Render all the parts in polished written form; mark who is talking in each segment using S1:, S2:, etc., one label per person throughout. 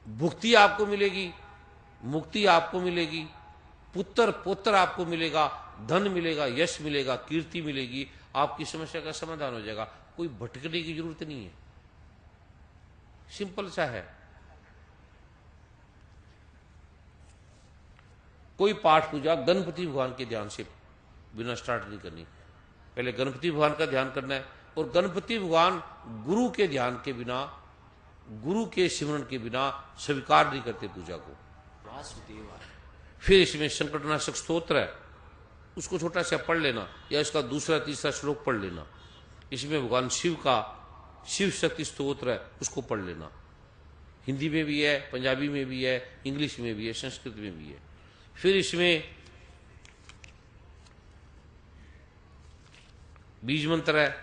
S1: भुक्ति आपको मिलेगी, मुक्ति आपको मिलेगी, पुत्र पुत्र आपको मिलेगा, धन मिलेगा, यश मिलेगा, कीर्ति मिलेगी, आपकी समस्या का समाधान हो जाएगा। कोई भटकने की जरूरत नहीं है, सिंपल सा है। कोई पाठ पूजा गणपति भगवान के ध्यान से बिना स्टार्ट नहीं करनी। पहले गणपति भगवान का ध्यान करना है, और गणपति भगवान गुरु के ध्यान के बिना, गुरु के सिमरन के बिना स्वीकार नहीं करते पूजा को। फिर इसमें संकटनाशक स्तोत्र है, उसको छोटा सा पढ़ लेना, या इसका दूसरा तीसरा श्लोक पढ़ लेना। इसमें भगवान शिव का शिव शक्ति स्तोत्र है, उसको पढ़ लेना। हिंदी में भी है, पंजाबी में भी है, इंग्लिश में भी है, संस्कृत में भी है। फिर इसमें बीज मंत्र है,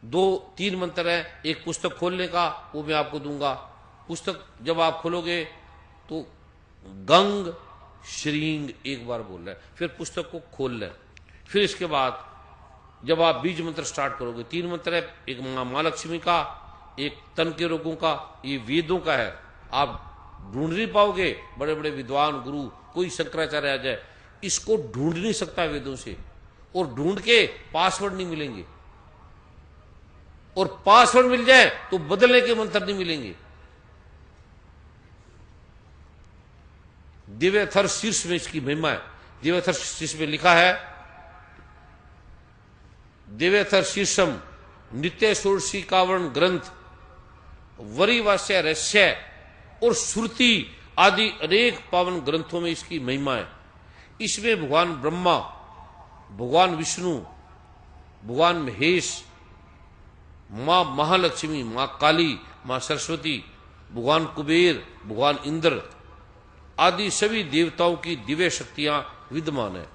S1: 2-3 मंत्र है। एक पुस्तक खोलने का, वो मैं आपको दूंगा। पुस्तक जब आप खोलोगे तो गंग श्रींग एक बार बोल रहा है, फिर पुस्तक को खोल लें। फिर इसके बाद जब आप बीज मंत्र स्टार्ट करोगे, 3 मंत्र है, एक मां लक्ष्मी का, एक तन के रोगों का, ये वेदों का है। आप ढूंढ नहीं पाओगे, बड़े बड़े विद्वान गुरु, कोई शंकराचार्य आ जाए, इसको ढूंढ नहीं सकता वेदों से, और ढूंढ के पासवर्ड नहीं मिलेंगे, और पासवर्ड मिल जाए तो बदलने के मंत्र नहीं मिलेंगे। दिव्यथर शीर्ष में इसकी महिमा है। दिव्यथर शीर्ष में लिखा है, दिव्यथर शीर्षम नित्य षोडशी कावरण ग्रंथ वरिवास्य रहस्य और श्रुति आदि अनेक पावन ग्रंथों में इसकी महिमा है। इसमें भगवान ब्रह्मा, भगवान विष्णु, भगवान महेश, मां महालक्ष्मी, मां काली, मां सरस्वती, भगवान कुबेर, भगवान इंद्र आदि सभी देवताओं की दिव्य शक्तियां विद्यमान है।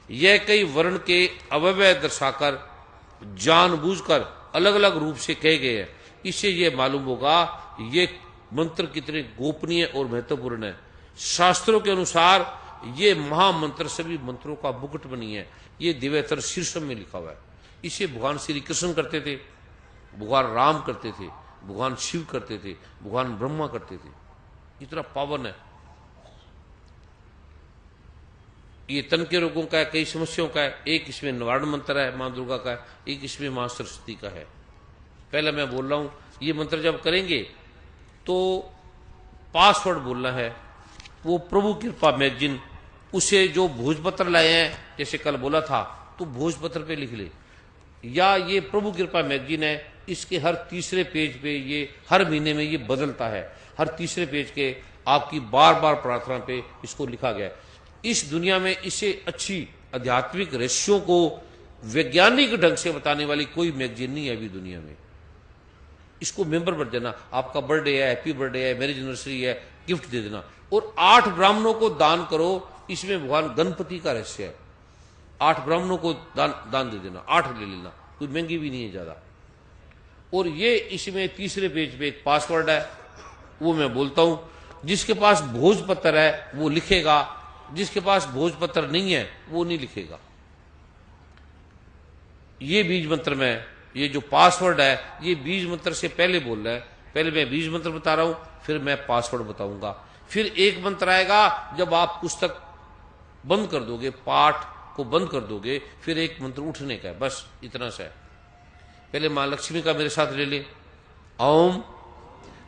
S1: यह कई वर्ण के अवयव दर्शाकर जानबूझकर अलग अलग रूप से कहे गए हैं। इससे यह मालूम होगा ये मंत्र कितने गोपनीय और महत्वपूर्ण है। शास्त्रों के अनुसार ये महामंत्र सभी मंत्रों का मुकुट बनी है। ये दिव्यतर शीर्षम में लिखा हुआ है। इसे भगवान श्री कृष्ण करते थे, भगवान राम करते थे, भगवान शिव करते थे, भगवान ब्रह्मा करते थे। इतना पावन है। ये तन के रोगों का है, कई समस्याओं का है। एक इसमें निवारण मंत्र है मां दुर्गा का है, एक इसमें मां सरस्वती का है। पहले मैं बोल रहा हूं, ये मंत्र जब करेंगे तो पासवर्ड बोलना है, वो प्रभु कृपा मैगजीन, उसे जो भोजपत्र लाए हैं, जैसे कल बोला था, तो भोजपत्र पे लिख ले, या ये प्रभु कृपा मैगजीन है, इसके हर तीसरे पेज पे, ये हर महीने में ये बदलता है, हर तीसरे पेज के आपकी बार बार प्रार्थना पे इसको लिखा गया है। इस दुनिया में इसे अच्छी आध्यात्मिक रहस्यों को वैज्ञानिक ढंग से बताने वाली कोई मैगजीन नहीं है अभी दुनिया में। इसको मेंबर बन देना, आपका बर्थडे है, हैप्पी बर्थडे है, मैरिज एनिवर्सरी है, गिफ्ट दे देना, और 8 ब्राह्मणों को दान करो। इसमें भगवान गणपति का रहस्य है। 8 ब्राह्मणों को दान दे देना, 8 ले लेना, कोई महंगी भी नहीं है ज्यादा। और ये इसमें तीसरे पेज पे एक पासवर्ड है, वो मैं बोलता हूं। जिसके पास भोजपत्र है वो लिखेगा, जिसके पास भोजपत्र नहीं है वो नहीं लिखेगा। ये बीज मंत्र में ये जो पासवर्ड है, ये बीज मंत्र से पहले बोल रहा है। पहले मैं बीज मंत्र बता रहा हूं, फिर मैं पासवर्ड बताऊंगा। फिर एक मंत्र आएगा जब आप पुस्तक बंद कर दोगे, पाठ को बंद कर दोगे, फिर एक मंत्र उठने का है, बस इतना सा है। पहले मां लक्ष्मी का मेरे साथ ले ले, ओम।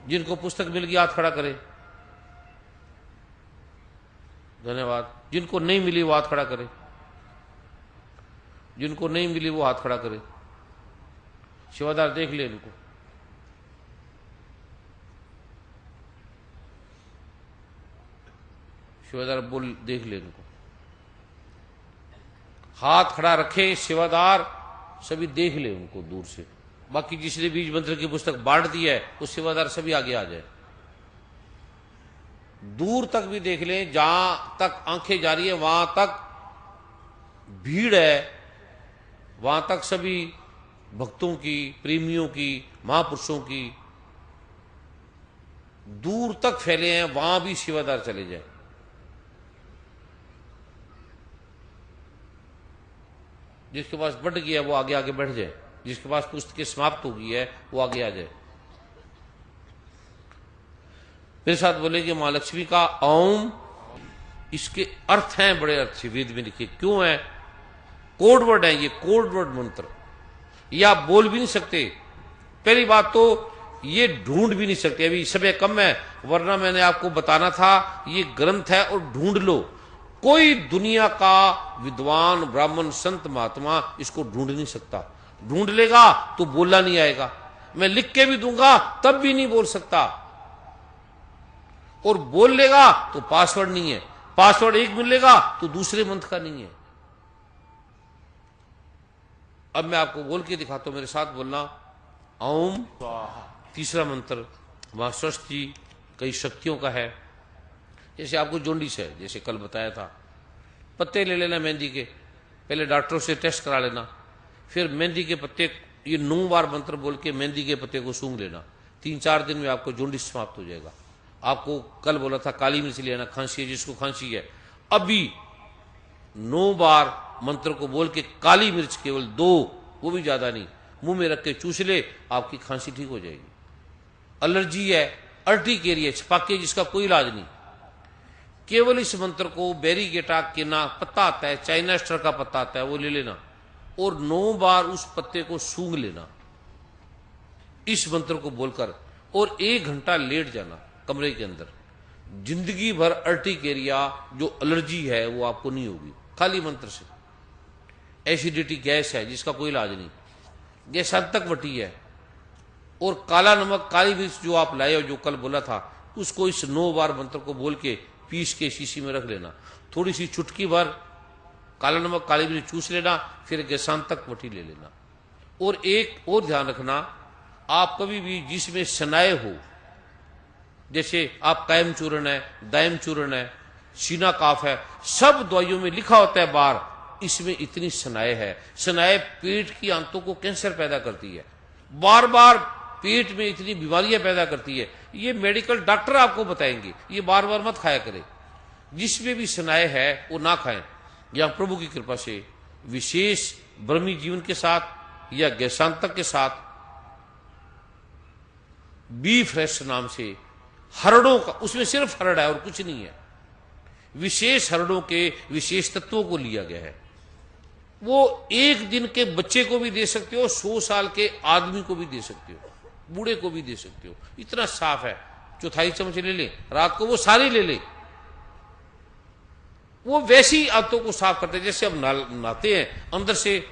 S1: जिनको पुस्तक मिल गई हाथ खड़ा करे, धन्यवाद। जिनको नहीं मिली वो हाथ खड़ा करे, जिनको नहीं मिली वो हाथ खड़ा करे। सेवादार देख ले इनको। सेवादार बोल, देख ले इनको। हाथ खड़ा रखे सेवादार, सभी देख ले उनको दूर से। बाकी जिसने बीज मंत्र की पुस्तक बांट दी है वो सेवादार सभी आगे आ जाए। दूर तक भी देख लें, जहां तक आंखें जा रही है वहां तक भीड़ है, वहां तक सभी भक्तों की, प्रेमियों की, महापुरुषों की दूर तक फैले हैं, वहां भी सेवादार चले जाए। जिसके पास बढ़ गया वो आगे आगे बढ़ जाए, जिसके पास पुस्तकें समाप्त हो गई है वो आगे आ जाए। मेरे साथ बोलेंगे मां लक्ष्मी का ओम। इसके अर्थ हैं, बड़े अर्थ वेद में लिखे। क्यों है? कोड वर्ड है ये, कोड वर्ड मंत्र। ये आप बोल भी नहीं सकते। पहली बात तो ये ढूंढ भी नहीं सकते, अभी समय कम है, वरना मैंने आपको बताना था ये ग्रंथ है और ढूंढ लो। कोई दुनिया का विद्वान ब्राह्मण संत महात्मा इसको ढूंढ नहीं सकता। ढूंढ लेगा तो बोलना नहीं आएगा, मैं लिख के भी दूंगा तब भी नहीं बोल सकता, और बोल लेगा तो पासवर्ड नहीं है, पासवर्ड एक मिलेगा तो दूसरे मंत्र का नहीं है। अब मैं आपको बोल के दिखाता हूं, मेरे साथ बोलना ओम। तीसरा मंत्र वहां सरस्वती कई शक्तियों का है। जैसे आपको जोंडिस है, जैसे कल बताया था, पत्ते ले लेना मेहंदी के, पहले डॉक्टरों से टेस्ट करा लेना, फिर मेहंदी के पत्ते, ये 9 बार मंत्र बोल के मेहंदी के पत्ते को सूंघ लेना। 3-4 दिन में आपको जोंडिस समाप्त हो जाएगा। आपको कल बोला था काली मिर्च लेना, खांसी है जिसको खांसी है, अभी 9 बार मंत्र को बोल के काली मिर्च केवल 2, वो भी ज्यादा नहीं, मुंह में रख के चूस ले, आपकी खांसी ठीक हो जाएगी। एलर्जी है, अर्टिकेरिया, छपाके, जिसका कोई इलाज नहीं, केवल इस मंत्र को बेरीगेटा केना पत्ता आता है, चाइना स्टर का पत्ता आता है, वो ले लेना और 9 बार उस पत्ते को सूंघ लेना इस मंत्र को बोलकर, और 1 घंटा लेट जाना कमरे के अंदर। जिंदगी भर अर्टिकेरिया जो एलर्जी है वो आपको नहीं होगी, खाली मंत्र से। एसिडिटी गैस है जिसका कोई इलाज नहीं, गैसांतक वटी है, और काला नमक काली मिर्च जो आप लाए हो, जो कल बोला था, उसको इस 9 बार मंत्र को बोल के पीस के शीशी में रख लेना। थोड़ी सी चुटकी भर काला नमक काली मिर्च चूस लेना, फिर गैसांतक वटी ले लेना। और एक और ध्यान रखना, आप कभी भी जिसमें सनाए हो, जैसे आप कायम चूर्ण है, दायम चूर्ण है, सीना काफ है, सब दवाइयों में लिखा होता है बार इसमें इतनी सनाए है। सनाए पेट की आंतों को कैंसर पैदा करती है, बार बार पेट में इतनी बीमारियां पैदा करती है। ये मेडिकल डॉक्टर आपको बताएंगे, ये बार बार मत खाया करें। जिसमें भी सनाए है वो ना खाएं। या प्रभु की कृपा से विशेष ब्रह्मी जीवन के साथ या गैसांतक के साथ बी फ्रेश नाम से हरड़ों का, उसमें सिर्फ हरड़ है और कुछ नहीं है, विशेष हरड़ों के विशेष तत्वों को लिया गया है। वो 1 दिन के बच्चे को भी दे सकते हो, 100 साल के आदमी को भी दे सकते हो, बूढ़े को भी दे सकते हो, इतना साफ है। 1/4 चम्मच ले ले, रात को वो सारी ले ले, वो वैसी आंतों को साफ करते हैं जैसे हम नहाते हैं अंदर से।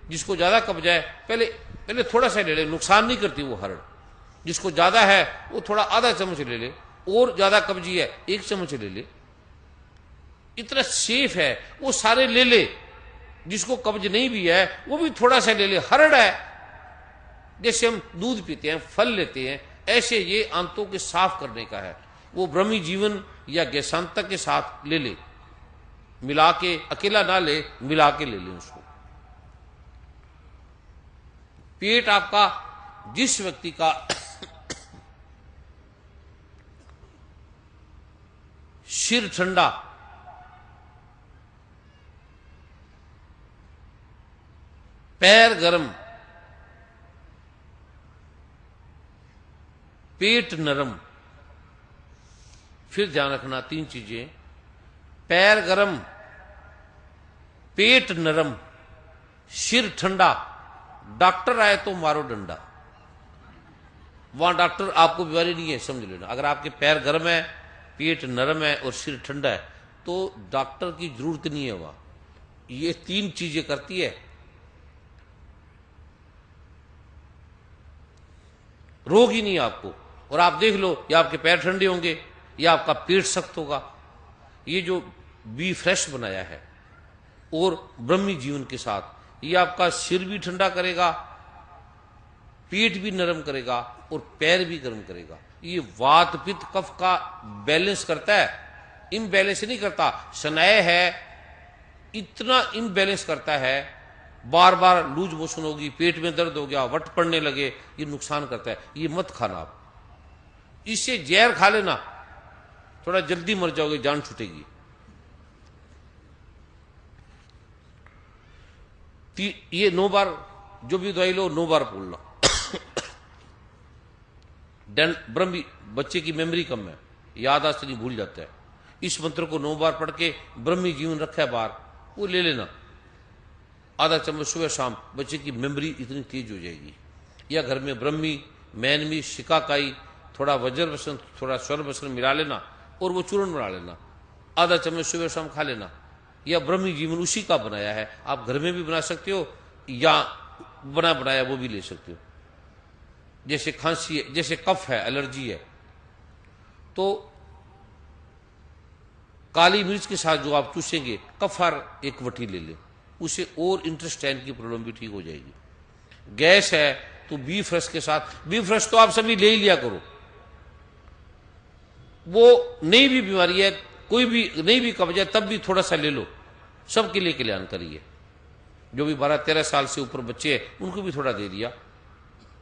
S1: जिसको ज्यादा कब्ज है पहले थोड़ा सा ले ले, नुकसान नहीं करती वो हरड़। जिसको ज्यादा है वो थोड़ा आधा चम्मच ले ले, और ज्यादा कब्जी है 1 चम्मच ले ले, इतना सेफ है, वो सारे ले ले। जिसको कब्ज नहीं भी है वो भी थोड़ा सा ले ले। हरड़ है, जैसे हम दूध पीते हैं, फल लेते हैं, ऐसे ये आंतों के साफ करने का है। वो ब्रह्मी जीवन या गैसांतक के साथ ले ले, मिला के, अकेला ना ले, मिला के ले ले उसको। पेट आपका, जिस व्यक्ति का सिर ठंडा, पैर गर्म, पेट नरम, फिर ध्यान रखना 3 चीजें, पैर गर्म, पेट नरम, सिर ठंडा, डॉक्टर आए तो मारो डंडा। वहां डॉक्टर आपको बीमारी नहीं है, समझ लेना। अगर आपके पैर गर्म है, पेट नरम है और सिर ठंडा है तो डॉक्टर की जरूरत नहीं है वहां। ये 3 चीजें करती है, रोग ही नहीं आपको। और आप देख लो, या आपके पैर ठंडे होंगे या आपका पेट सख्त होगा। ये जो बी फ्रेश बनाया है और ब्रह्मी जीवन के साथ, ये आपका सिर भी ठंडा करेगा, पेट भी नरम करेगा और पैर भी गर्म करेगा। ये वात पित्त कफ का बैलेंस करता है, इम्बैलेंस नहीं करता। स्नायु है, इतना इम्बैलेंस करता है, बार बार लूज मोशन होगी, पेट में दर्द हो गया, वट पड़ने लगे, ये नुकसान करता है। ये मत खाना आप, इससे जहर खा लेना, थोड़ा जल्दी मर जाओगे, जान छूटेगी। ये 9 बार जो भी दवाई लो 9 बार बोलना। ब्रह्मी, बच्चे की मेमोरी कम है, याद आज नहीं भूल जाता है। इस मंत्र को 9 बार पढ़ के ब्रह्मी जीवन रखा है बार, वो ले लेना, आधा चम्मच सुबह शाम, बच्चे की मेमोरी इतनी तेज हो जाएगी। या घर में ब्रह्मी, मैनमी, शिकाकाई, थोड़ा वज्र बसन, थोड़ा स्वर बसन मिला लेना और वो चूर्ण बना लेना, आधा चम्मच सुबह शाम खा लेना। या ब्रह्मी जीवन उसी का बनाया है, आप घर में भी बना सकते हो या बनाया वो भी ले सकते हो। जैसे खांसी है, जैसे कफ है, एलर्जी है, तो काली मिर्च के साथ जो आप चूसेंगे, कफार एक वटी ले लें, उसे और इंटेस्टाइन की प्रॉब्लम भी ठीक हो जाएगी। गैस है तो बीफ रस के साथ, बीफ रस तो आप सभी ले ही लिया करो, वो नई भी बीमारी है, कोई भी नहीं भी कब्ज है तब भी थोड़ा सा ले लो, सबके लिए कल्याणकारी है। जो भी 12-13 साल से ऊपर बच्चे हैं उनको भी थोड़ा दे दिया,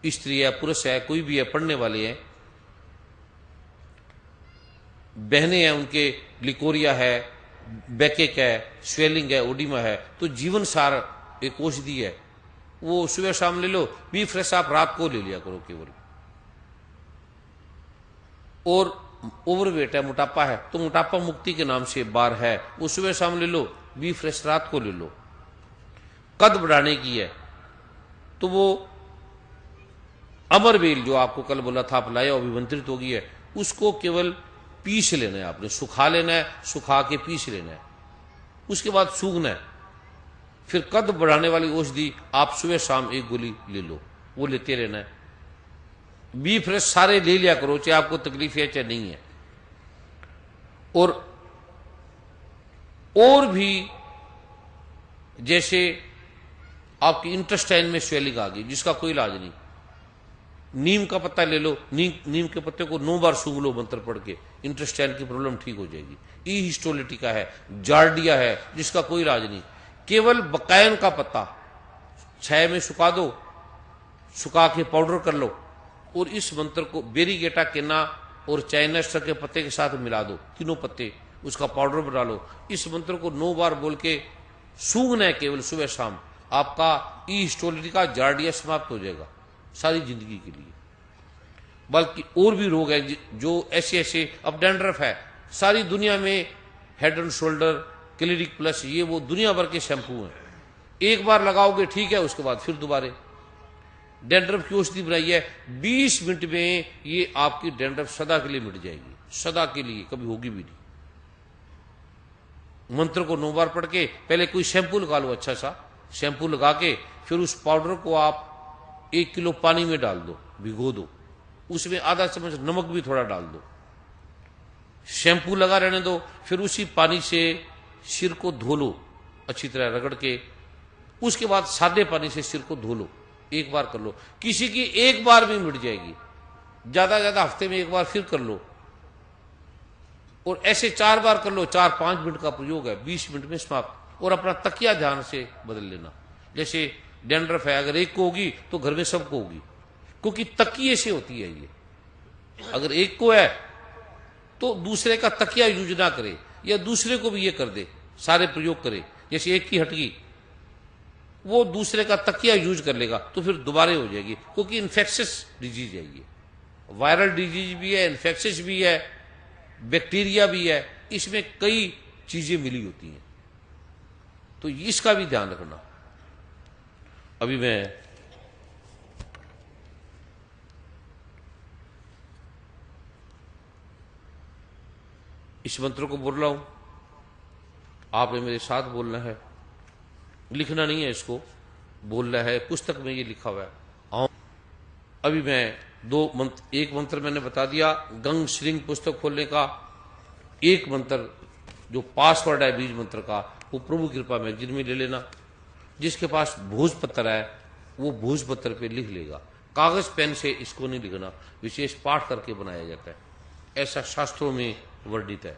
S1: स्त्री है, पुरुष है, कोई भी है, पढ़ने वाले हैं, बहनें हैं, उनके लिकोरिया है, बैकेक है, स्वेलिंग है, ओडिमा है, तो जीवन सार एक औषधि है, वो सुबह शाम ले लो। बी फ्रेश आप रात को ले लिया करो केवल। और ओवरवेट है, मोटापा है, तो मोटापा मुक्ति के नाम से बार है, वो सुबह शाम ले लो। बी फ्रेश रात को ले लो। कद बढ़ाने की है तो वो अमरवेल जो आपको कल बोला था आप लाए, अभिमंत्रित होगी है, उसको केवल पीस लेना है, आपने सुखा लेना है, सुखा के पीस लेना है, उसके बाद सूखना है। फिर कद बढ़ाने वाली औषधि आप सुबह शाम एक गोली ले लो, वो लेते रहना है। बी फ्रेश सारे ले लिया करो, चाहे आपको तकलीफ है चाहे नहीं है। और भी जैसे आपकी इंटेस्टाइन में स्वेलिंग आ गई जिसका कोई इलाज नहीं, नीम का पत्ता ले लो, नीम के पत्ते को 9 बार सूंघ लो मंत्र पढ़ के, इंटेस्टाइन की प्रॉब्लम ठीक हो जाएगी। ई हिस्टोलिटिका है, जार्डिया है जिसका कोई इलाज नहीं, केवल बकायन का पत्ता छाया में सुखा दो, सुखा के पाउडर कर लो और इस मंत्र को बेरीगेटा केना और चाइना स्टर के पत्ते के साथ मिला दो, तीनों पत्ते, उसका पाउडर बना लो। इस मंत्र को 9 बार बोल के सूंघना है केवल सुबह शाम, आपका ई हिस्टोलिटिका जार्डिया समाप्त हो जाएगा सारी जिंदगी के लिए। बल्कि और भी रोग है जो ऐसे अब डैंड्रफ है, सारी दुनिया में head and shoulder, clinic plus, ये वो दुनिया भर के शैम्पू हैं, एक बार लगाओगे ठीक है, उसके बाद फिर दोबारा। डैंड्रफ की औषधि बनाई है, 20 मिनट में ये आपकी डैंड्रफ सदा के लिए मिट जाएगी, सदा के लिए, कभी होगी भी नहीं। मंत्र को 9 बार पढ़ के पहले कोई शैम्पू लगा लो, अच्छा सा शैम्पू लगा के फिर उस पाउडर को आप 1 किलो पानी में डाल दो, भिगो दो, उसमें आधा चम्मच नमक भी थोड़ा डाल दो, शैम्पू लगा रहने दो, फिर उसी पानी से सिर को धो लो अच्छी तरह रगड़ के, उसके बाद सादे पानी से सिर को धो लो, एक बार कर लो। किसी की एक बार भी मिट जाएगी, ज्यादा हफ्ते में एक बार फिर कर लो, और ऐसे 4 बार कर लो। 4-5 मिनट का प्रयोग है, 20 मिनट में समाप्त। और अपना तकिया ध्यान से बदल लेना, जैसे डैंड्रफ है अगर एक को होगी तो घर में सबको होगी, क्योंकि तकिए से होती है ये। अगर एक को है तो दूसरे का तकिया यूज ना करे, या दूसरे को भी ये कर दे, सारे प्रयोग करे। जैसे एक की हट गई, वो दूसरे का तकिया यूज कर लेगा तो फिर दोबारा हो जाएगी, क्योंकि इन्फेक्शियस डिजीज है ये, वायरल डिजीज भी है, इन्फेक्शियस भी है, बैक्टीरिया भी है, इसमें कई चीजें मिली होती हैं, तो इसका भी ध्यान रखना। अभी मैं इस मंत्र को बोल रहा हूं, आपने मेरे साथ बोलना है, लिखना नहीं है, इसको बोलना है, पुस्तक में ये लिखा हुआ है। अभी मैं 2 मंत्र, एक मंत्र मैंने बता दिया गंग श्रृंग पुस्तक खोलने का, एक मंत्र जो पासवर्ड है बीज मंत्र का वो प्रभु कृपा मैगजीन में ले लेना। जिसके पास भोजपत्र है वो भोजपत्र पे लिख लेगा, कागज पेन से इसको नहीं लिखना, विशेष पाठ करके बनाया जाता है, ऐसा शास्त्रों में वर्णित है।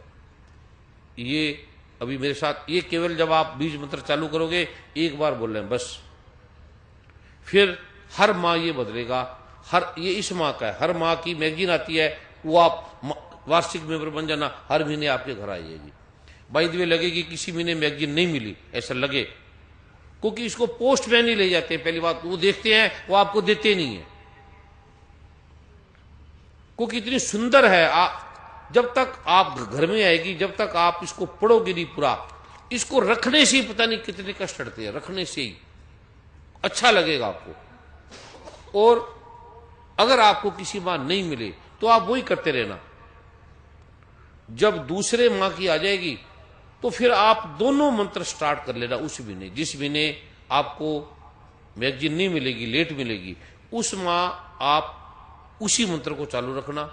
S1: ये अभी मेरे साथ, ये केवल जब आप बीज मंत्र चालू करोगे एक बार बोल रहे हैं बस, फिर हर माह ये बदलेगा, ये इस माह का है, हर माह की मैगजीन आती है, वो आप वार्षिक मेंबर बन जाना, हर महीने आपके घर आ जाएगी। बाय द वे लगेगी किसी महीने मैगजीन नहीं मिली ऐसा लगे, क्योंकि इसको पोस्टमैन ही ले जाते हैं, पहली बात वो देखते हैं, वो आपको देते नहीं है, क्योंकि इतनी सुंदर है। जब तक आप घर में आएगी, जब तक आप इसको पढ़ोगे नहीं पूरा, इसको रखने से ही पता नहीं कितने कष्ट हटते हैं, रखने से ही अच्छा लगेगा आपको। और अगर आपको किसी मां नहीं मिले तो आप वही करते रहना। जब दूसरे मां की आ जाएगी तो फिर आप दोनों मंत्र स्टार्ट कर लेना। उस महीने, जिस महीने आपको मैगजीन नहीं मिलेगी, लेट मिलेगी, उस माह आप उसी मंत्र को चालू रखना।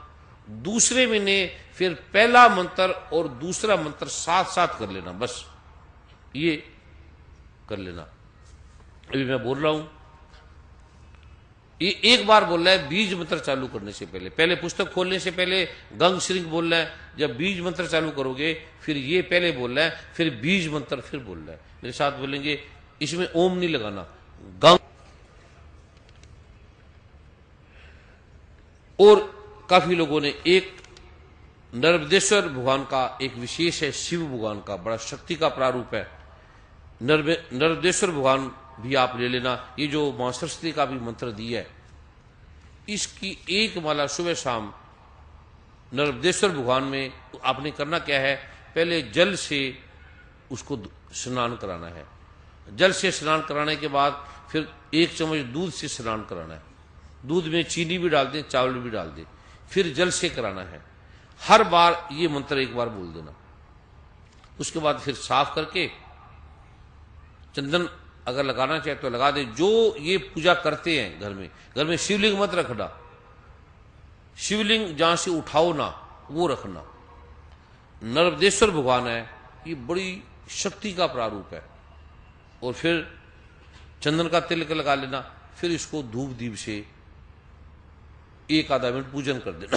S1: दूसरे महीने फिर पहला मंत्र और दूसरा मंत्र साथ साथ कर लेना, बस ये कर लेना। अभी मैं बोल रहा हूं, ये एक बार बोल रहा है बीज मंत्र चालू करने से पहले, पहले पुस्तक खोलने से पहले गंग श्रृंग बोल रहा है। जब बीज मंत्र चालू करोगे फिर ये पहले बोल रहा है, फिर बीज मंत्र फिर बोल रहा है। मेरे साथ बोलेंगे, इसमें ओम नहीं लगाना, गंग। और काफी लोगों ने, एक नर्मदेश्वर भगवान का एक विशेष है, शिव भगवान का बड़ा शक्ति का प्रारूप है। नर्मदेश्वर भगवान भी आप ले लेना। ये जो मां सरस्वती का भी मंत्र दिया है, इसकी एक माला सुबह शाम नर्मदेश्वर भगवान में आपने करना क्या है, पहले जल से उसको स्नान कराना है। जल से स्नान कराने के बाद फिर 1 चम्मच दूध से स्नान कराना है। दूध में चीनी भी डाल दें, चावल भी डाल दें, फिर जल से कराना है। हर बार ये मंत्र एक बार बोल देना। उसके बाद फिर साफ करके चंदन अगर लगाना चाहे तो लगा दे। जो ये पूजा करते हैं घर में शिवलिंग मत रखना, शिवलिंग जहां से उठाओ ना वो रखना। नर्मदेश्वर भगवान है, ये बड़ी शक्ति का प्रारूप है। और फिर चंदन का तिलक लगा लेना, फिर इसको धूप दीप से 1 आधा मिनट पूजन कर देना।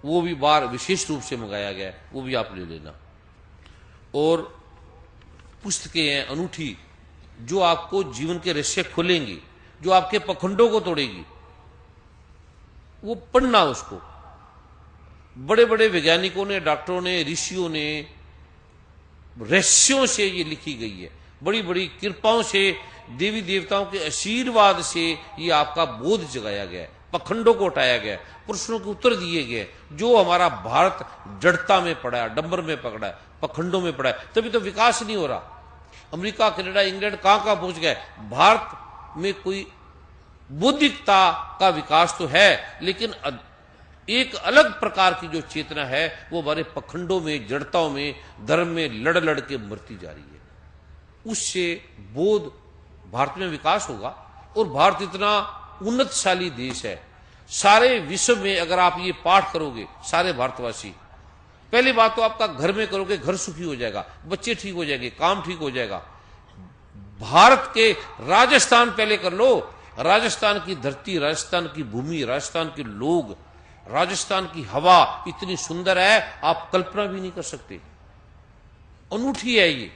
S1: वो भी बार विशेष रूप से मंगाया गया है, वो भी आप ले लेना। और पुस्तकें हैं अनूठी, जो आपको जीवन के रहस्य खोलेंगी, जो आपके पखंडों को तोड़ेगी, वो पढ़ना। उसको बड़े बड़े वैज्ञानिकों ने, डॉक्टरों ने, ऋषियों ने रहस्यों से ये लिखी गई है। बड़ी बड़ी कृपाओं से, देवी देवताओं के आशीर्वाद से ये आपका बोध जगाया गया है, पखंडों को उठाया गया है, प्रश्नों के उत्तर दिए गए। जो हमारा भारत जड़ता में पड़ा है, डंबर में पकड़ा है, पखंडों में पड़ा है, तभी तो विकास नहीं हो रहा। अमेरिका, कनाडा, इंग्लैंड कहां पहुंच गए। भारत में कोई बौद्धिकता का विकास तो है, लेकिन एक अलग प्रकार की जो चेतना है वो हमारे पखंडों में, जड़ताओं में, धर्म में लड़ लड़ के मरती जा रही है। उससे बोध भारत में विकास होगा। और भारत इतना उन्नतशाली देश है, सारे विश्व में अगर आप ये पाठ करोगे, सारे भारतवासी, पहली बात तो आपका घर में करोगे, घर सुखी हो जाएगा, बच्चे ठीक हो जाएंगे, काम ठीक हो जाएगा। भारत के राजस्थान पहले कर लो। राजस्थान की धरती, राजस्थान की भूमि, राजस्थान के लोग, राजस्थान की हवा इतनी सुंदर है, आप कल्पना भी नहीं कर सकते। अनूठी है ये।